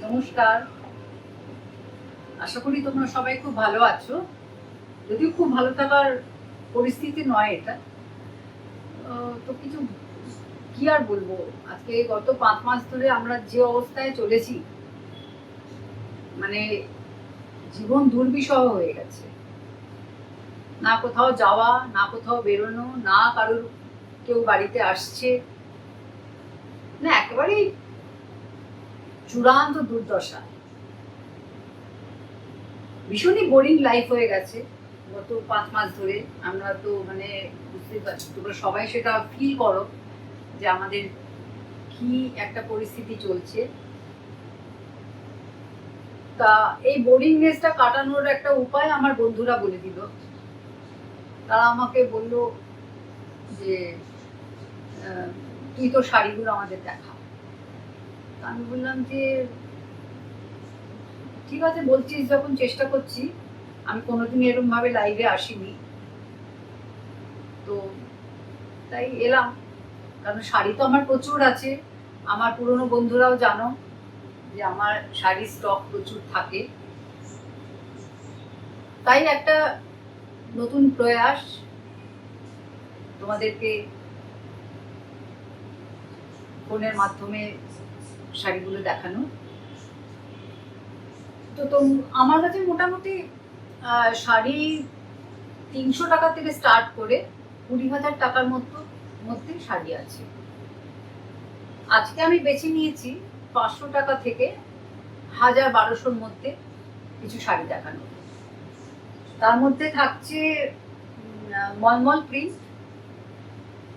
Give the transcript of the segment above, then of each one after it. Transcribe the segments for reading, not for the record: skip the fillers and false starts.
নমস্কার। আশা করি তোমরা সবাই খুব ভালো আছো। যদিও খুব ভালো থাকার পরিস্থিতি নয় এটা। তো কিছু কি আর বলবো, আজকে গত 5 মাস ধরে আমরা যে অবস্থায় চলেছি, মানে জীবন দুর্বিষহ হয়ে গেছে। না কোথাও যাওয়া, না কোথাও বেরোনো, না কারোর কেউ বাড়িতে আসছে, না একেবারেই চূড়ান্ত দুর্দশা। ভীষণই বোরিং লাইফ হয়ে গেছে গত 5 মাস ধরে। আমরা তো মানে বুঝতেই পারছি, তোমরা সবাই সেটা ফিল করো যে আমাদের কি একটা পরিস্থিতি চলছে। তা এই বোরিংনেসটা কাটানোর একটা উপায় আমার বন্ধুরা বলে দিল। তারা আমাকে বলল যে তুই তো শাড়িগুলো আমাদের দেখা। আমি বললাম যে ঠিক আছে, বলছিস যখন, চেষ্টা করছি। আমি কোনোদিন এরকম ভাবে লাইভে আসিনি, তো তাই এলাম। কারণ শাড়ি তো আমার প্রচুর আছে। আমার পুরনো বন্ধুরাও জানো যে আমার শাড়ির স্টক প্রচুর থাকে। তাই একটা নতুন প্রয়াস তোমাদেরকে ফোনের মাধ্যমে শাড়িগুলো দেখানো। তো আমার কাছে মোটামুটি শাড়ি 300 টাকা থেকে স্টার্ট করে 20,000 টাকার মধ্যে শাড়ি আছে। আজকে আমি বেছে নিয়েছি 500 টাকা থেকে 1000-1200-র মধ্যে কিছু শাড়ি দেখানো। তার মধ্যে থাকছে মলমল প্রিন্ট,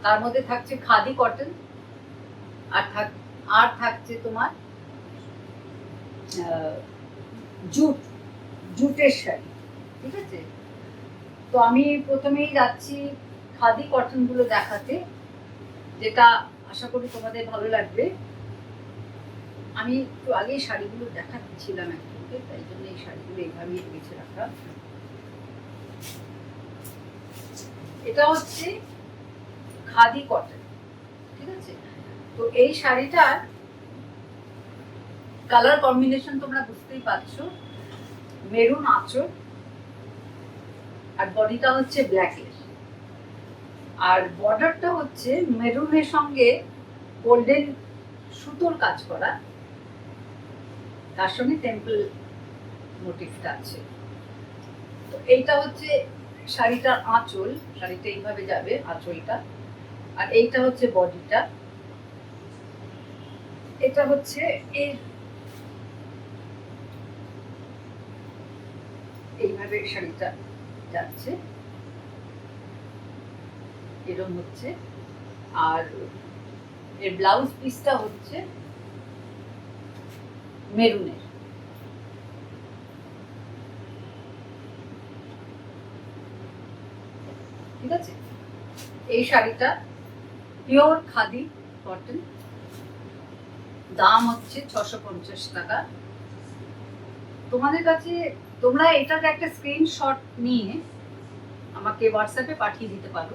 তার মধ্যে থাকছে খাদি কটন, আর থাকছে তোমার জুটের শাড়ি। ঠিক আছে, তো আমি প্রথমেই যাচ্ছি খাদি কটন গুলো দেখাতে, যেটা আশা করি তোমাদের ভালো লাগবে। আমি একটু আগে শাড়িগুলো দেখাচ্ছিলাম একজনকে, তাই জন্য এই শাড়িগুলো এইভাবেই বেছে রাখা। এটা হচ্ছে খাদি কটন। ঠিক আছে, তো এই শাড়িটার কালার কম্বিনেশন তোমরা বুঝতেই পারছো। মেরুন আঁচল, আর বডিটা হচ্ছে ব্ল্যাকের, আর বর্ডারটা হচ্ছে মেরুনের সঙ্গে গোল্ডেন সুতোর কাজ করা, তার সঙ্গে টেম্পল মোটিভটা আছে। তো এইটা হচ্ছে শাড়িটার আঁচল। শাড়িটা এইভাবে যাবে আঁচলটা, আর এইটা হচ্ছে বডিটা। এটা হচ্ছে এইভাবে শাড়িটা যাচ্ছে, এরকম হচ্ছে। আর এর ব্লাউজ পিসটা হচ্ছে মেরুনের। ঠিক আছে, এই শাড়িটা পিওর খাদি কটন, দাম হচ্ছে 650 টাকা। তোমাদের কাছে তোমরা এটার একটা স্ক্রিনশট নিয়ে আমাকে হোয়াটসঅ্যাপে পাঠিয়ে দিতে পারো,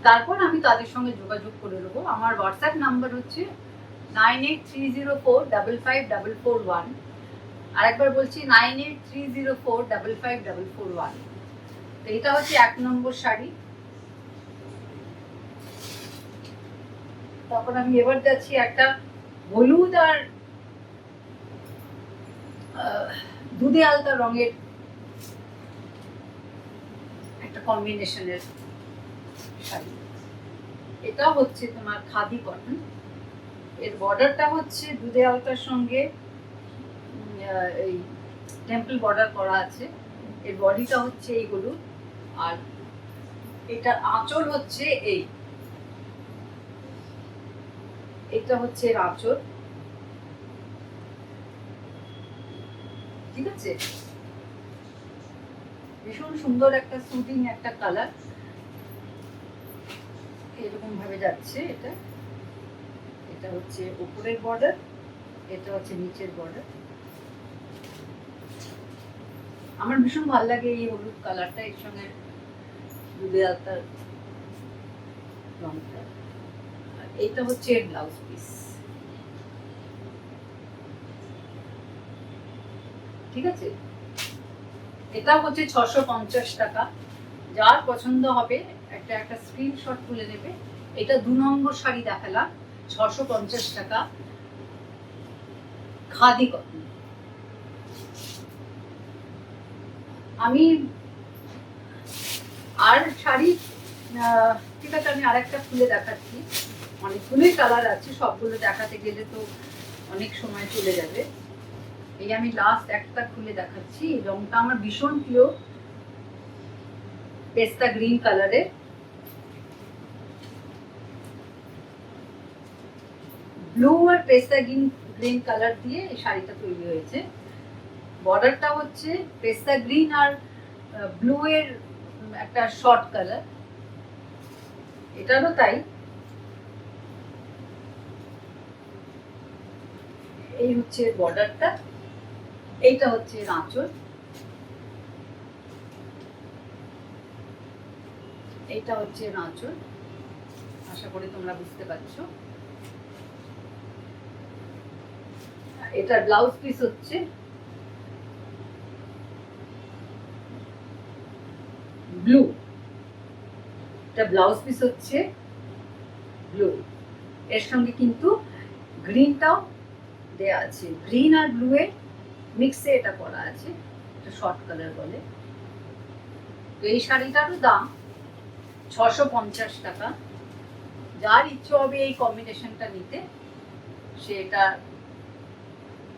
তারপর আমি তাদের সঙ্গে যোগাযোগ করে নেবো। আমার হোয়াটসঅ্যাপ নাম্বার হচ্ছে 9830455441। আর একবার বলছি 9830455441। তো এটা হচ্ছে 1 নম্বর শাড়ি। তখন আমি এবার যাচ্ছি একটা হলুদ আর দুধে আলতা রঙের একটা কম্বিনেশনের শাড়ি। এটা হচ্ছে তোমার খাদি কটন। এর বর্ডারটা হচ্ছে দুধে আলতার সঙ্গে এই টেম্পল বর্ডার করা আছে। এর বডিটা হচ্ছে এই হলুদ, আর এটার আঁচল হচ্ছে এটা হচ্ছে এর আঁচল। ঠিক আছে, ভীষণ সুন্দর একটা সুদিং একটা কালার, এরকম ভাবে যাচ্ছে। এটা হচ্ছে উপরের বর্ডার, এটা হচ্ছে নিচের বর্ডার। আমার ভীষণ ভালো লাগে এই হলুদ কালারটা, এর সঙ্গে দুধে আলতার রংটা। আর এইটা হচ্ছে এর ব্লাউজ পিস। ঠিক আছে, এটা হচ্ছে 650 টাকা। যার পছন্দ হবে একটা একটা স্ক্রিনশট তুলে নেবে। এটা 2 নম্বর শাড়ি দেখালাম, 650 টাকা, খাদি কটন। আমি আর শাড়ি, ঠিক আছে, আমি আরেকটা খুলে দেখাচ্ছি। অনেকগুলোই কালার আছে, সবগুলো দেখাতে গেলে তো অনেক সময় চলে যাবে। এই আমি লাস্ট একটা খুলে দেখাচ্ছি। এই রংটা আমার ভীষণ প্রিয়, পেস্তা গ্রিন কালারের। ব্লু আর পেস্তা গ্রিন কালার দিয়ে এই শাড়িটা তৈরি হয়েছে। বর্ডারটা হচ্ছে পেস্তা গ্রিন আর ব্লু এর একটা শর্ট কালার, এটারও তাই। এই হচ্ছে বর্ডারটা, এইটা হচ্ছে আঁচল, এইটা হচ্ছে আঁচল। আশা করি তোমরা বুঝতে পারছো। এটা ব্লাউজ পিস হচ্ছে ব্লু, এটা ব্লাউজ পিস হচ্ছে ব্লু, এর সঙ্গে কিন্তু গ্রিনটাও দেয়া আছে। গ্রিন আর ব্লু এর মিক্সে এটা করা আছে, এটা শর্ট কালার বলে। তো এই শাড়িটারও দাম 650 টাকা। যার ইচ্ছে হবে এই কম্বিনেশনটা নিতে, সেটা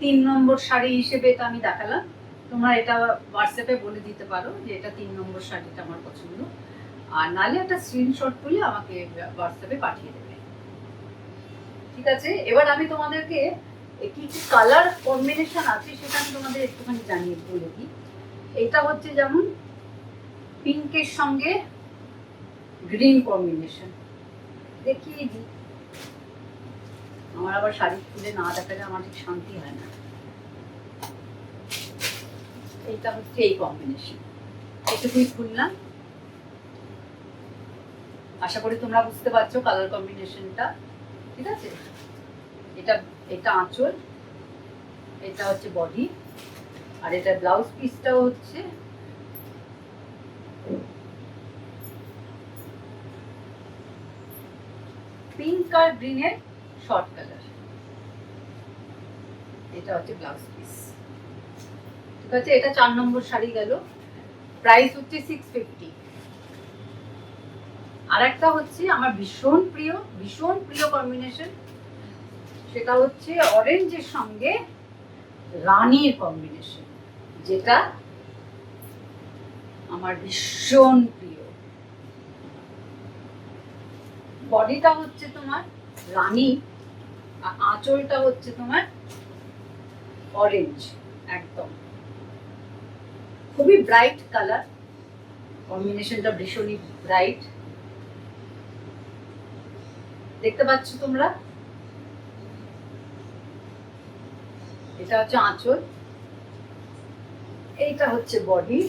3 নম্বর শাড়ি হিসেবে এটা আমি দেখালাম। তোমরা এটা হোয়াটসঅ্যাপে বলে দিতে পারো যে এটা 3 নম্বর শাড়িটা আমার পছন্দ, আর নালে একটা স্ক্রিনশট তুলে আমাকে হোয়াটসঅ্যাপে পাঠিয়ে দেবে। ঠিক আছে, এবার আমি তোমাদেরকে কি কি কালার কম্বিনেশন আছে সেটা আমি তোমাদের একটুখানি জানিয়ে বলে দিই। এটা হচ্ছে যেমন পিঙ্কের সঙ্গে গ্রিন কম্বিনেশন, দেখিয়ে দিই। আমার আবার শাড়ি খুলে না দেখালে আমার ঠিক শান্তি হয় না। এইটা হচ্ছে এই কম্বিনেশন, এটুকুই খুললাম। আশা করি তোমরা বুঝতে পারছো কালার কম্বিনেশনটা। ঠিক আছে, এটা এটা আঁচল, এটা হচ্ছে বডি, আর এটা ব্লাউজ পিসটাও হচ্ছে পিঙ্ক আর গ্রিনের শর্ট কালার, এটা হচ্ছে ব্লাউজ পিস। ঠিক আছে, এটা 4 নম্বর শাড়ি গেল। প্রাইস হচ্ছে 650। আর একটা হচ্ছে আমার ভীষণ প্রিয় কম্বিনেশন, সেটা হচ্ছে অরেঞ্জের সঙ্গে রানীর কম্বিনেশন, যেটা আমার ভীষণ প্রিয়। বডিটা হচ্ছে তোমার রানী আর আঁচলটা হচ্ছে তোমার অরেঞ্জ, একদম খুবই ব্রাইট কালার, কম্বিনেশনটা ভীষণই ব্রাইট। দেখতে পাচ্ছ তোমরা, এটা হচ্ছে আঁচল, এইটা হচ্ছে বডি,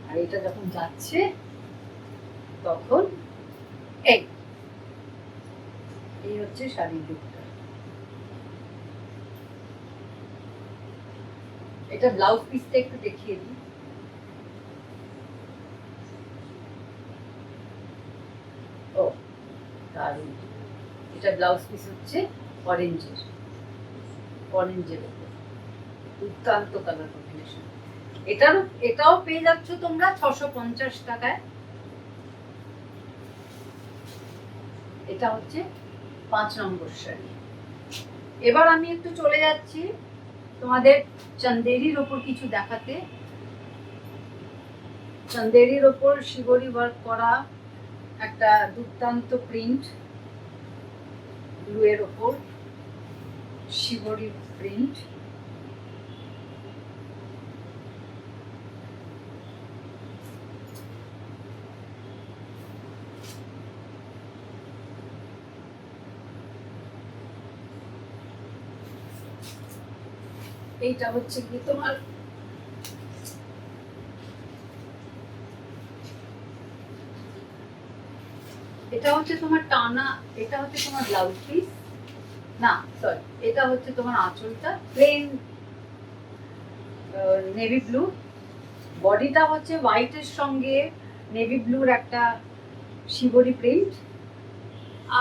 আর এটা যখন যাচ্ছে তখন এই হচ্ছে শাড়ির লুকটা। এটা ব্লাউজ পিসটা একটু দেখিয়ে দিই। ও দারুণ, এটা ব্লাউজ পিস হচ্ছে অরেঞ্জের উপর, দুর্দান্ত কালার কম্বিনেশন। এটাও পেয়ে যাচ্ছ তোমরা 650 টাকায়। এটা হচ্ছে 5 নম্বর শাড়ি। এবার আমি একটু চলে যাচ্ছি তোমাদের চন্দেরির ওপর কিছু দেখাতে। চন্দেরির ওপর শিবরি ওয়ার্ক করা একটা দুর্দান্ত প্রিন্ট, ব্লু এর ওপর শিবরি প্রিন্ট। এইটা হচ্ছে কি তোমার এটা হচ্ছে তোমার টানা, এটা হচ্ছে তোমার ব্লাউজ পিস, না সরি, এটা হচ্ছে তোমার আঁচলটা প্লেন নেভি ব্লু, বডিটা হচ্ছে হোয়াইটের সঙ্গে নেভি ব্লুর একটা শিবরি প্রিন্ট,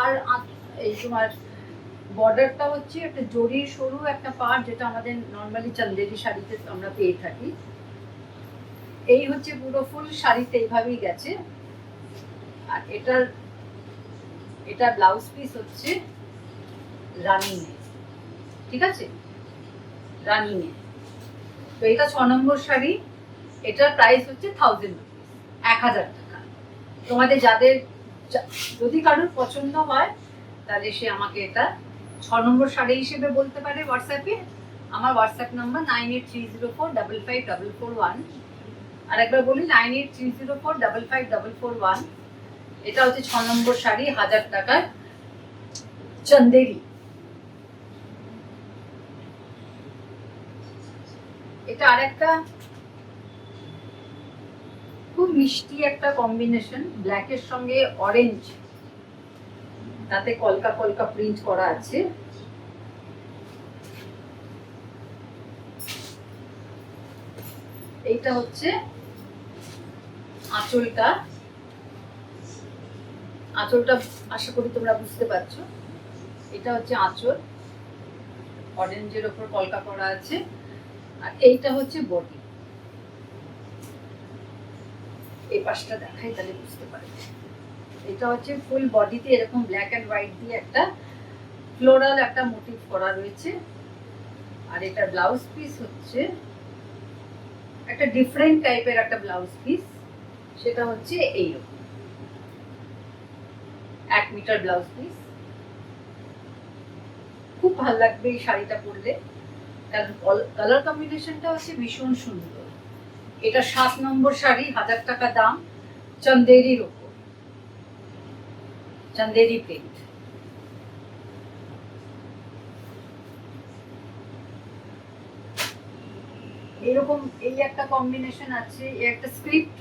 আর এই তোমার বর্ডারটা হচ্ছে একটা জরির সরু একটা পার্ট, যেটা আমাদের নর্মালি চান্দেরি শাড়িতে আমরা পেয়ে থাকি। এই হচ্ছে পুরো ফুল শাড়িতে এইভাবেই গেছে। আর এটা ব্লাউজ পিস হচ্ছে রানিং এ, ঠিক আছে, রানিং এ। তো এটা 6 নম্বর শাড়ি, এটার প্রাইস হচ্ছে 1000 রুপিস, 1000 টাকা। তোমাদের যাদের যদি কারোর পছন্দ হয় তাহলে সে আমাকে এটা 6 নম্বর শাড়ি হিসেবে বলতে পারে হোয়াটসঅ্যাপে। আমার হোয়াটসঅ্যাপ নাম্বার 9830455441। আর একবার বলি 9830455441। এটা হচ্ছে 6 নম্বর শাড়ি, 1000 টাকার চন্দেরি। এটা আরেকটা খুব মিষ্টি একটা কম্বিনেশন, ব্ল্যাকের সঙ্গে অরেঞ্জ, তাতে কলকা কলকা প্রিন্ট করা আছে। এইটা হচ্ছে আঁচলটা, আঁচলটা আশা করি তোমরা বুঝতে পারছো। এটা হচ্ছে আঁচল, অরেঞ্জের ওপর কলকা করা আছে। আর এইটা হচ্ছে বডি। এই পাশটা দেখাই তাহলে বুঝতে পারবে। এটা হচ্ছে ফুল বডিতে এরকম ব্ল্যাক এন্ড হোয়াইট দিয়ে একটা ফ্লোরাল একটা মোটিভ করা রয়েছে। আর এটা ব্লাউজ পিস হচ্ছে একটা ডিফারেন্ট টাইপের একটা ব্লাউজ পিস, সেটা হচ্ছে এইরকম 1 মিটার ব্লাউজ পিস। খুব ভালো লাগবে এই শাড়িটা পরলে, কারণ কালার কম্বিনেশনটা হচ্ছে ভীষণ সুন্দর। এটা 7 নম্বর শাড়ি, 1000 টাকা দাম, চন্দেরির উপর, চন্দেরি প্রিন্ট। এরকম এই একটা কম্বিনেশন আছে, এই একটা স্ক্রিপ্ট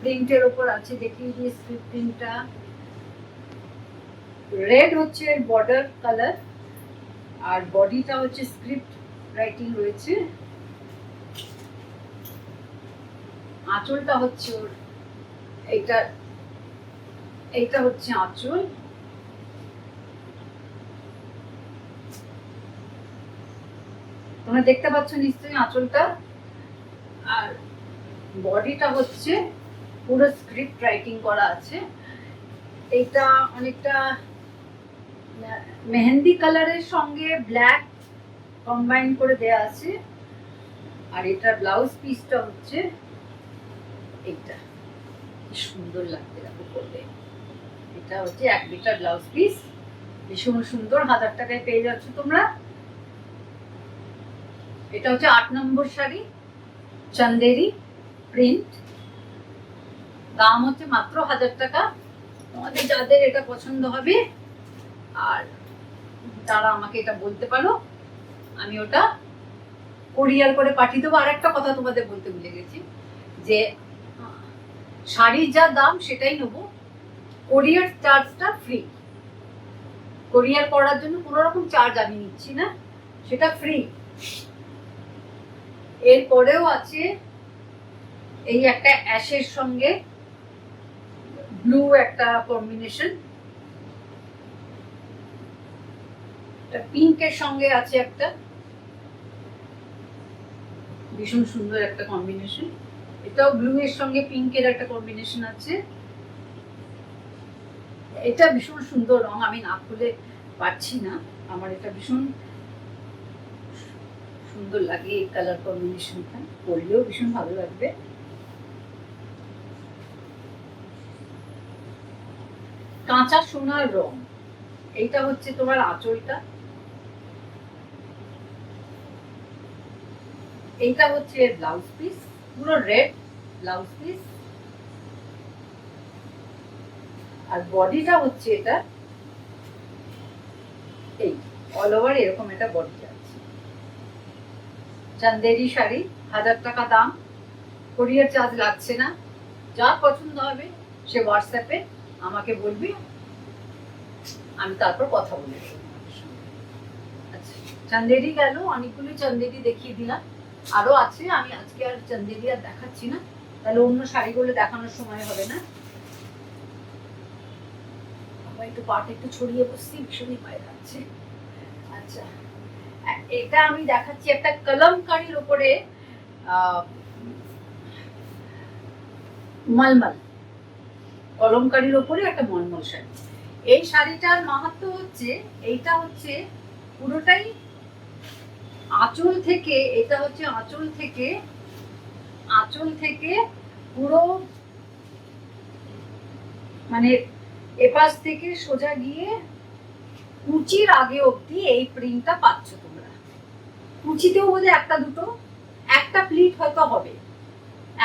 প্রিন্টের উপর আছে, দেখিয়ে দিয়ে স্ক্রিপ্ট প্রিন্টটা। রেড হচ্ছে বর্ডার কালার, আর বডিটা হচ্ছে স্ক্রিপ্ট রাইটিং রয়েছে। আঁচলটা হচ্ছে ওর এইটা হচ্ছে আঁচল। তোমরা দেখতে পাচ্ছ নিশ্চয়ই আঁচলটা। আর বডিটা হচ্ছে পুরো স্ক্রিপ্ট রাইটিং করা আছে। এইটা অনেকটা মেহেন্দি কালারের সঙ্গে ব্ল্যাক কম্বাইন করে দেয়া আছে। আর এটা ব্লাউজ পিসটা হচ্ছে এইটা, কি সুন্দর লাগবে দেখো করলে। এটা হচ্ছে 1 মিটার ব্লাউজ পিস, ভীষণ সুন্দর, 1000 টাকায় পেয়ে যাচ্ছ তোমরা। এটা হচ্ছে 8 নম্বর শাড়ি, চন্দেরি প্রিন্ট, দাম হচ্ছে মাত্র 1000 টাকা। তোমাদের যাদের এটা পছন্দ হবে আর তারা আমাকে এটা বলতে পারো, আমি ওটা কোরিয়ার করে পাঠিয়ে দেবো। আর একটা কথা তোমাদের বলতে ভুলে গেছি, যে শাড়ির যা দাম সেটাই নেবো, কোরিয়ার চার্জটা ফ্রি। কোরিয়ার করার জন্য কোনো রকম চার্জ আমি নিচ্ছি না, সেটা ফ্রি। এরপরেও আছে এই একটা অ্যাশের সঙ্গে ব্লু একটা কম্বিনেশন, পিঙ্কের সঙ্গে আছে একটা ভীষণ সুন্দর একটা কম্বিনেশন। এটাও ব্লু এর সঙ্গে পিঙ্কের একটা কম্বিনেশন আছে। এটা ভীষণ সুন্দর রং, আমি না খুলে পাচ্ছি না, আমার এটা ভীষণ সুন্দর লাগে এই কালার কম্বিনেশনটা, পরলেও ভীষণ ভালো লাগবে। কাঁচা সোনার রং, এইটা হচ্ছে তোমার আঁচলটা, এইটা হচ্ছে ব্লাউজ পিস, পুরো রেড ব্লাউজ পিস। আর বডিটা হচ্ছে এটা এই অল ওভার এরকম একটা বডি আছে। চান্দেরি শাড়ি, 1000 টাকা দাম, কোরিয়ার চার্জ লাগছে না। যার পছন্দ হবে সে হোয়াটসঅ্যাপে আমাকে বলবি, আমি তারপর কথা বলে দেবো। চান্দেরি গেল, অনেকগুলো চান্দেরি দেখিয়ে দিলাম, আরো আছে, আমি আজকে আর চান্দেরি আর দেখাচ্ছি না, তাহলে অন্য শাড়িগুলো দেখানোর সময় হবে না। একটু পাট একটু ছড়িয়ে বসছি, ভীষণই পায়ে যাচ্ছে। আচ্ছা, এটা আমি দেখাচ্ছি একটা কলমকারীর উপরে মলমল, কলমকারীর উপরে একটা মলমল শাড়ি। এই শাড়িটার মাহাত্ম্য হচ্ছে, এইটা হচ্ছে পুরোটাই আঁচল থেকে, এটা হচ্ছে আঁচল থেকে পুরো মানে এপাশ থেকে সোজা গিয়ে কুচির আগে অবধি এই প্রিন্টটা পাচ্ছ তোমরা। কুচিতেও বোধ একটা দুটো, একটা প্লিট হয়তো হবে,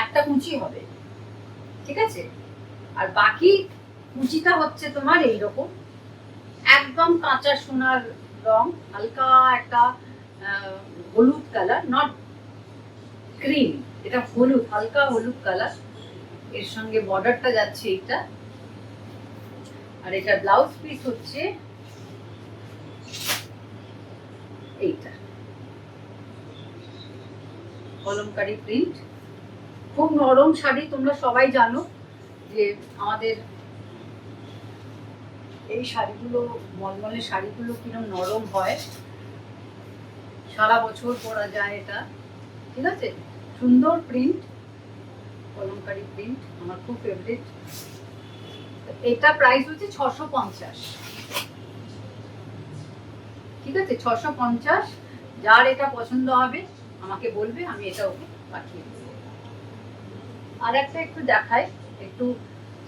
একটা কুচি হবে, ঠিক আছে। আর বাকি কুচিটা হচ্ছে তোমার এইরকম একদম কাঁচা সোনার রং, হালকা একটা হলুদ কালার, নট ক্রিম, এটা হলুদ, হালকা হলুদ কালার। এর সঙ্গে বর্ডারটা যাচ্ছে এইটা, আর এটা ব্লাউজ পিস হচ্ছে এইটা কলমকারী প্রিন্ট। খুব নরম শাড়ি, তোমরা সবাই জানো যে আমাদের এই শাড়িগুলো, মলমলের শাড়িগুলো কিরকম নরম হয়, সারা বছর পরা যায় এটা, ঠিক আছে। সুন্দর প্রিন্ট, কলমকারী প্রিন্ট আমার খুব ফেভারিট। এটা প্রাইস হচ্ছে 650, ঠিক আছে, 650। যার এটা পছন্দ হবে আমাকে বলবে, আমি এটা ওকে পাঠিয়ে দেবো। আর একটা একটু দেখায়, একটু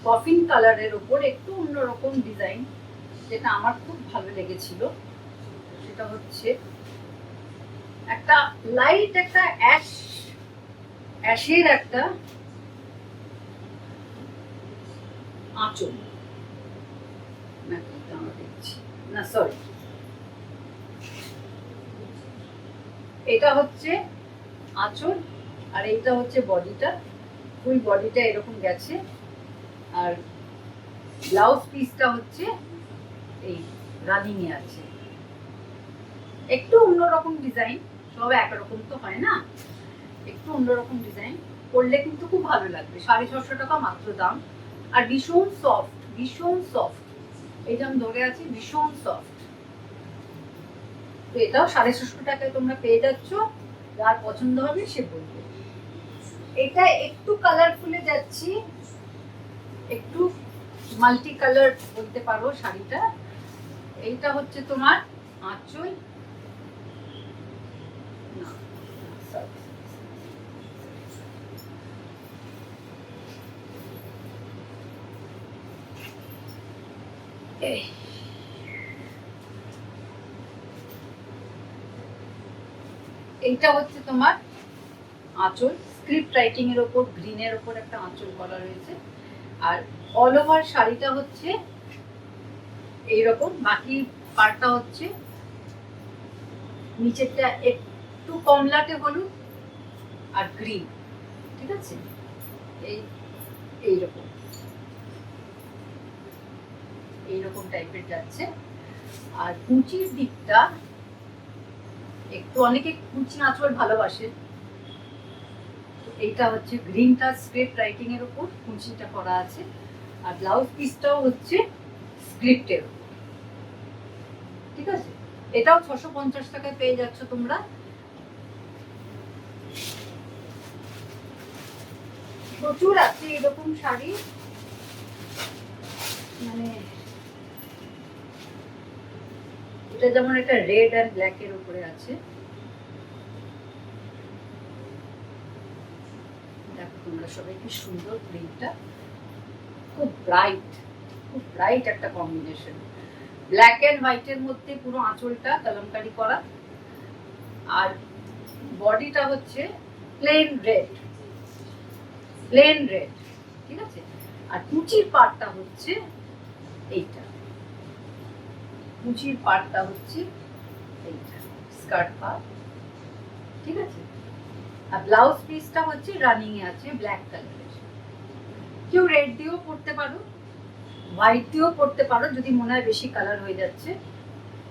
কফিন কালারের উপর একটু অন্যরকম ডিজাইন, যেটা আমার খুব ভালো লেগেছিল। সেটা হচ্ছে একটা লাইট, একটা অ্যাশের একটা আঁচল, না সরি, এটা হচ্ছে আঁচল আর এইটা হচ্ছে বডিটা, ফুল বডিটা এরকম গেছে। আর ব্লাউজ পিসটা হচ্ছে এই রানিং এ আছে, একটু অন্যরকম ডিজাইন, সব একরকম তো হয় না, একটু অন্যরকম ডিজাইন করলে কিন্তু খুব ভালো লাগবে। 650 টাকা মাত্র দাম, আর ভীষণ সফট, ভীষণ সফট, এই যে আমি ধরে আছি, ভীষণ সফট। তো এটাও 650 টাকায় তোমরা পেয়ে যাচ্ছ, যার পছন্দ হবে সে বলবে। এটা একটু কালারফুলে যাচ্ছি, একটু মাল্টি কালার বলতে পারো শাড়িটা। এইটা হচ্ছে তোমার আঁচল, এইটা হচ্ছে তোমার আঁচল, স্ক্রিপ্ট রাইটিং এর উপর গ্রিনের উপর একটা আঁচল করা রয়েছে। আর অল ওভার শাড়িটা হচ্ছে এইরকম, বাকি পার্টটা হচ্ছে নিচেরটা একটু কমলাটে হলুদ আর গ্রিন, ঠিক আছে, এইরকম এইরকম টাইপের যাচ্ছে। আর কুচির দিকটা একটু, অনেকে কুচি আঁচল ভালোবাসে, এইটা হচ্ছে গ্রিনটা স্ক্রিপ্ট রাইটিং এর উপর কুচিটা করা আছে, আর ব্লাউজ পিসটাও হচ্ছে স্ক্রিপ্টের উপর, ঠিক আছে। এটাও 650 টাকায় পেয়ে যাচ্ছ তোমরা। প্রচুর আছে এরকম শাড়ি, মানে এটা যেমন একটা রেড আর ব্ল্যাক এর উপরে আছে, দেখো তোমরা সবাই কি সুন্দর প্রিন্টটা, খুব ব্রাইট একটা কম্বিনেশন, ব্ল্যাক এন্ড হোয়াইটের মধ্যে পুরো আঁচলটা কলমকারি করা, আর বডিটা হচ্ছে প্লেন রেড, ঠিক আছে। আর কুচির পার্টটা হচ্ছে এইটা, কুচির পার্টটা হচ্ছে এইটা স্কার্ট পার্ট, ঠিক আছে। আর ব্লাউজ পিসটা হচ্ছে রানিং এ আছে ব্ল্যাক কালারের। কেউ রেড দিয়েও পরতে পারো, হোয়াইট দিয়েও পরতে পারো, যদি মনে হয় বেশি কালার হয়ে যাচ্ছে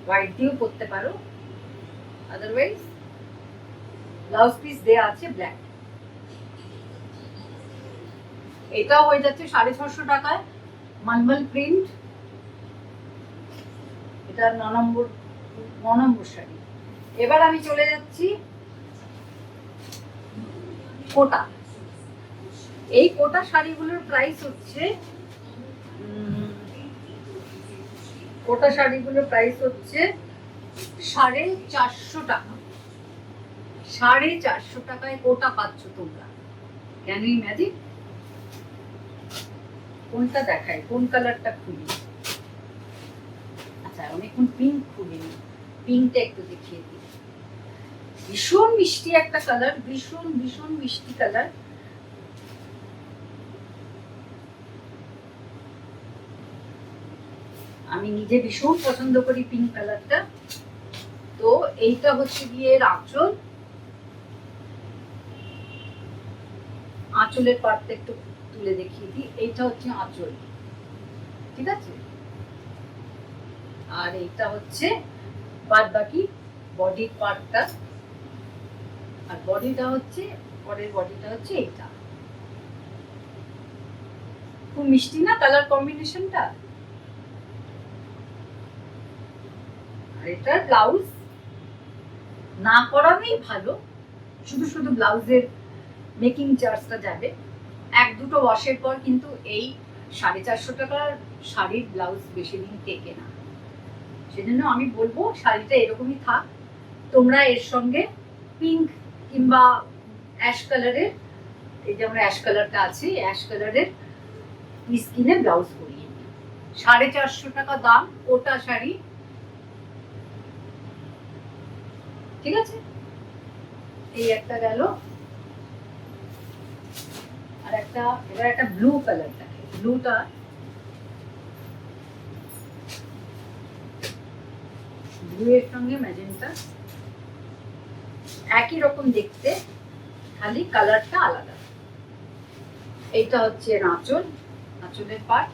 হোয়াইট দিয়েও পরতে পারো। আদারওয়াইজ ব্লাউজ পিস দেয়া আছে ব্ল্যাক। এটাও হয়ে যাচ্ছে 650 টাকায়, মালমল প্রিন্ট। এটা 9 নম্বর শাড়ি। এবার আমি চলে যাচ্ছি কোটা। এই কোটা শাড়িগুলোর প্রাইস হচ্ছে কোটা শাড়িগুলোর প্রাইস হচ্ছে 450 টাকা। 450 টাকায় কোটা পাচ্ছ তোমরা। Can you imagine? কোনটা দেখায়, কোন কালারটা খুলি? আচ্ছা, অনেকক্ষণ পিঙ্ক খুলিনি, পিঙ্কটা একটু দেখিয়ে দিই। ভীষণ মিষ্টি একটা কালার, ভীষণ ভীষণ মিষ্টি কালার। আমি নিজে ভীষণ পছন্দ করি পিঙ্ক কালারটা। তো এইটা হচ্ছে গিয়ে আঁচল। আঁচলের পার্টটা একটু তুলে দেখিয়ে দিই। এইটা হচ্ছে আঁচল, ঠিক আছে? আর এইটা হচ্ছে বাদ বাকি বডির পার্টটা। আর বডিটা হচ্ছে, পরের বডিটা হচ্ছে এইটা। খুব মিষ্টি না কালার কম্বিনেশনটা? আর এটার ব্লাউজ না করানোই ভালো, শুধু শুধু ব্লাউজের মেকিং চার্জটা যাবে। 1-2 ওয়াশের পর কিন্তু এই 450 টাকার শাড়ির ব্লাউজ বেশি দিন টেকে না। সেজন্য আমি বলবো শাড়িটা এরকমই থাক। তোমরা এর সঙ্গে পিঙ্ক কিংবা অ্যাশ কালারের, এই যে আমরা অ্যাশ কালারটা আছে, অ্যাশ কালারের পিস কিনে ব্লাউজ করিয়ে নিই। 450 টাকা দাম কোটা শাড়ি, ঠিক আছে? এই একটা গেল। আর একটা, এবার একটা ব্লু কালার থাকে। ব্লুটা ব্লু এর সঙ্গে ম্যাজেন্টা একই রকম দেখতে, খালি কালারটা আলাদা। এইটা হচ্ছে আঁচল, আঁচলের পার্ট।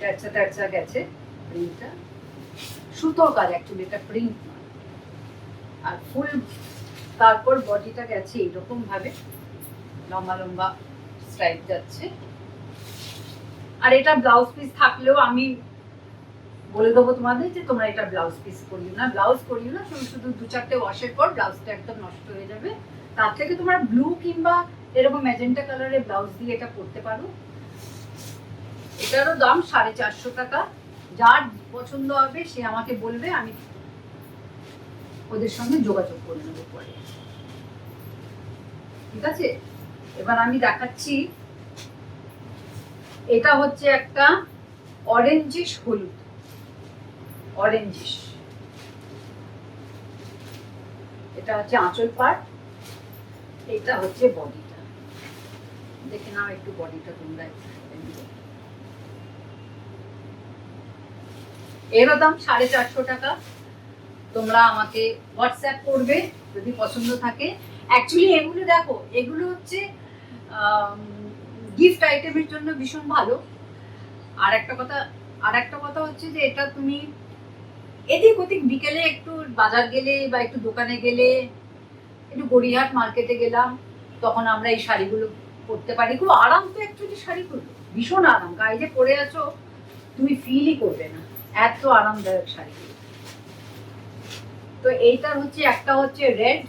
টাচা টাচা গেছে প্রিন্টটা, সুতোর কাজ অ্যাকচুয়ালি, এটা প্রিন্ট নয়। আর ফুল তারপর বডিটা গেছে এইরকম ভাবে, লম্বা লম্বা স্ট্রাইপ যাচ্ছে। আর এটা ব্লাউজ পিস থাকলেও আমি বলে দেবো তোমাদের যে তোমরা এটা ব্লাউজ পিস করিও না, ব্লাউজ করিও না। শুধু শুধু 2-4টে ওয়াশের পর ব্লাউজটা একদম নষ্ট হয়ে যাবে। তার থেকে তোমরা ব্লু কিংবা এরকম ম্যাজেন্টা কালারের ব্লাউজ দিয়ে এটা করতে পারো। এটারও দাম 450 টাকা। যার পছন্দ হবে সে আমাকে বলবে, আমি ওদের সঙ্গে যোগাযোগ করে নেবো পরে, ঠিক আছে? এবার আমি দেখাচ্ছি, এটা হচ্ছে একটা অরেঞ্জিশ হলুদ, অরেঞ্জিশ। এটা হচ্ছে আঁচল পার্ট, এটা হচ্ছে বডিটা। দেখে নাও একটু বডিটা তোমরা। এরও দাম 450 টাকা। তোমরা আমাকে হোয়াটসঅ্যাপ করবে যদি পছন্দ থাকে। অ্যাকচুয়ালি এগুলো দেখো, এগুলো হচ্ছে গিফট আইটেমের জন্য ভীষণ ভালো। আর একটা কথা হচ্ছে যে এটা তুমি এদিক ওদিক বিকেলে একটু বাজার গেলে বা একটু দোকানে গেলে, একটু গড়িয়াহাট মার্কেটে গেলাম, তখন আমরা এই শাড়িগুলো পরতে পারি। খুব আরাম তো অ্যাকচুয়ালি শাড়িগুলো, ভীষণ আরাম। গায়ে যে পরে আছো তুমি ফিলই করবে না, এত আরামদায়ক শাড়িগুলো। তো এইটার হচ্ছে, একটা হচ্ছে রেড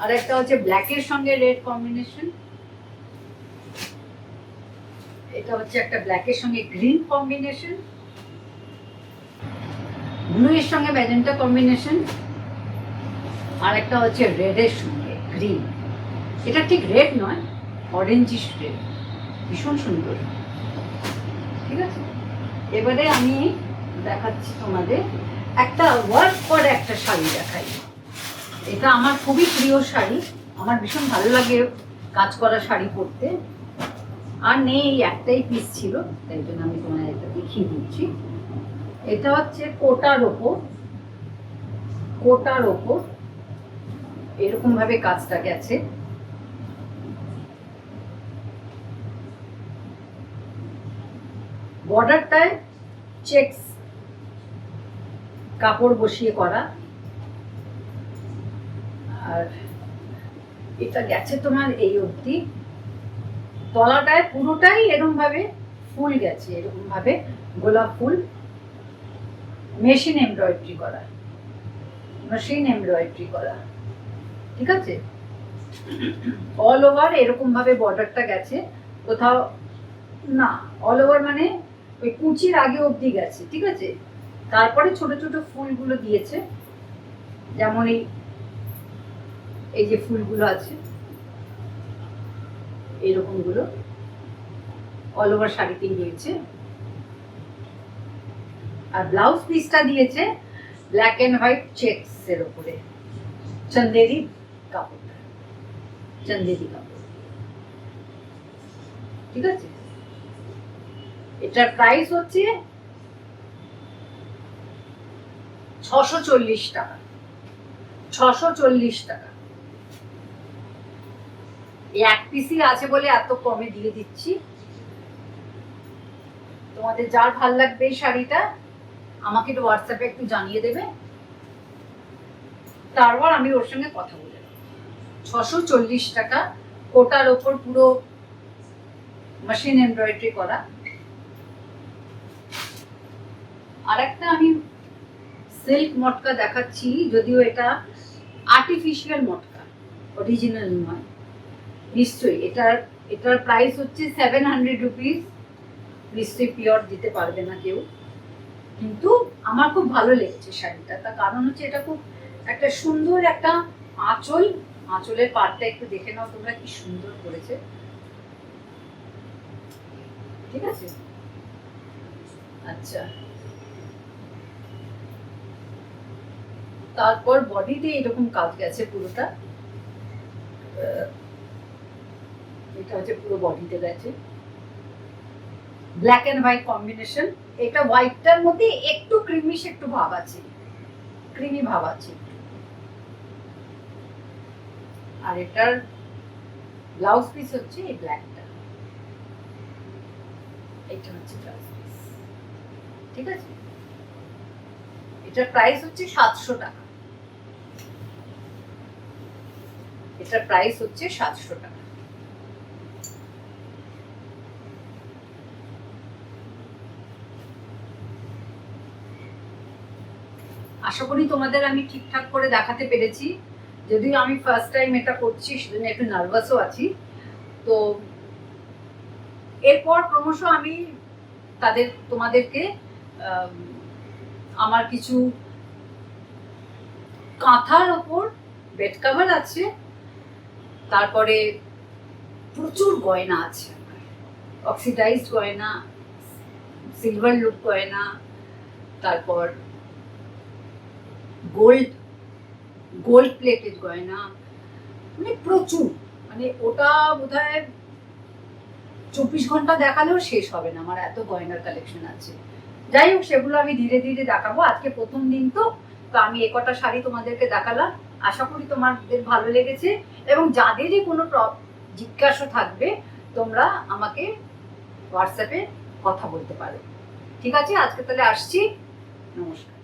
আর একটা হচ্ছে ব্ল্যাকের সঙ্গে রেড কম্বিনেশন। এটা হচ্ছে একটা ব্ল্যাকের সঙ্গে গ্রিন কম্বিনেশন, ব্লু এর সঙ্গে ম্যাজেন্টা কম্বিনেশন, আর একটা হচ্ছে রেডের সঙ্গে গ্রিন। এটা ঠিক রেড নয়, অরেঞ্জিশ রেড, ভীষণ সুন্দর, ঠিক আছে? এবারে আমি দেখাচ্ছি তোমাদের একটা ওয়ার্ক করে একটা শাড়ি দেখাই। এটা আমার খুবই প্রিয় শাড়ি, আমার ভীষণ ভালো লাগে কাজ করা শাড়ি পরতে। আর নেই, এই একটাই পিস ছিল, তাই জন্য আমি তোমাদের এটা দেখিয়ে দিচ্ছি। এটা হচ্ছে কোটার ওপর, কোটার ওপর এরকম ভাবে কাজটা গেছে। বর্ডারটায় চেকস কাপড় বসিয়ে করা। আর এটা গেছে তোমার এই অবধি, তলাটায় পুরোটাই এরকম ভাবে ফুল গেছে, এরকম ভাবে গোলাপ ফুল, মেশিন এমব্রয়ডারি করা, মেশিন এমব্রয়ডারি করা। ঠিক আছে, অল ওভার এরকম ভাবে বর্ডারটা গেছে, কোথাও না অল ওভার মানে ওই কুচির আগে অবধি গেছে। ঠিক আছে, তারপরে ছোট ছোট ফুলগুলো দিয়েছে, যেমন এই যে ফুলগুলো আছে এইরকম গুলো অল ওভার শাড়িতেই রয়েছে। আর ব্লাউজ পিসটা দিয়েছে ব্ল্যাক এন্ড হোয়াইট চেকস এর উপরে, চন্দেরি কাপড়, চন্দেরি কাপড়। ঠিক আছে, এটার প্রাইস হচ্ছে 640 টাকা, 640 টাকা। এক পিসই আছে বলে এত কমে দিয়ে দিচ্ছি। তোমাদের যার ভাল লাগবে এই শাড়িটা আমাকে একটু হোয়াটসঅ্যাপে একটু জানিয়ে দেবে, তারপর আমি ওর সঙ্গে কথা বলে নেব। 640 টাকা, কোটার ওপর পুরো মেশিন এমব্রয়ডারি করা। আর একটা আমি সিল্ক মটকা দেখাচ্ছি, যদিও এটা আর্টিফিশিয়াল মটকা, অরিজিনাল নয় নিশ্চয়ই। এটার প্রাইস হচ্ছে 700 রুপিস। নিশ্চয়ই পিওর দিতে পারবে না কেউ, কিন্তু আমার খুব ভালো লেগেছে শাড়িটা। তার কারণ হচ্ছে এটা খুব একটা সুন্দর একটা আঁচল, আঁচলের পাড়টা একটু দেখে নাও তোমরা কি সুন্দর করেছে। ঠিক আছে, আচ্ছা, তারপর বডিতে এরকম কাজ গেছে পুরোটা, এটা হচ্ছে পুরো বডিতে গেছে ব্ল্যাক এন্ড হোয়াইট কম্বিনেশন। এটা হোয়াইটটার মধ্যে একটু ক্রিমিশ একটু ভাব আছে, ক্রিমি ভাব আছে। আর এটার ব্লাউজ পিস হচ্ছে এই ব্ল্যাকটা, এটা হচ্ছে ব্লাউজ পিস। ঠিক আছে, এটার প্রাইস হচ্ছে 700 টাকা, এটার প্রাইস হচ্ছে 700 টাকা। আশা করি তোমাদের আমি ঠিকঠাক করে দেখাতে পেরেছি, যদিও আমি ফার্স্ট টাইম এটা করছি সেজন্য একটু নার্ভাসও আছি। তো এরপর ক্রমশ আমি তোমাদেরকে আমার কিছু কাঁথার ওপর বেড কভার আছে, তারপরে প্রচুর গয়না আছে, অক্সিডাইজড গয়না, সিলভার লুক গয়না, তারপর গোল্ড প্লেটেড গয়না, মানে প্রচুর, মানে ওটা বোধহয় 24 ঘন্টা দেখালেও শেষ হবে না, আমার এত গয়নার কালেকশন আছে। যাই হোক, সেগুলো আমি ধীরে ধীরে দেখাবো। আজকে প্রথম দিন তো আমি একটা শাড়ি তোমাদেরকে দেখালাম, আশা করি তোমাদের ভালো লেগেছে। এবং যাদেরই কোনো জিজ্ঞাসা থাকবে তোমরা আমাকে হোয়াটসঅ্যাপে কথা বলতে পারো। ঠিক আছে, আজকে তাহলে আসছি, নমস্কার।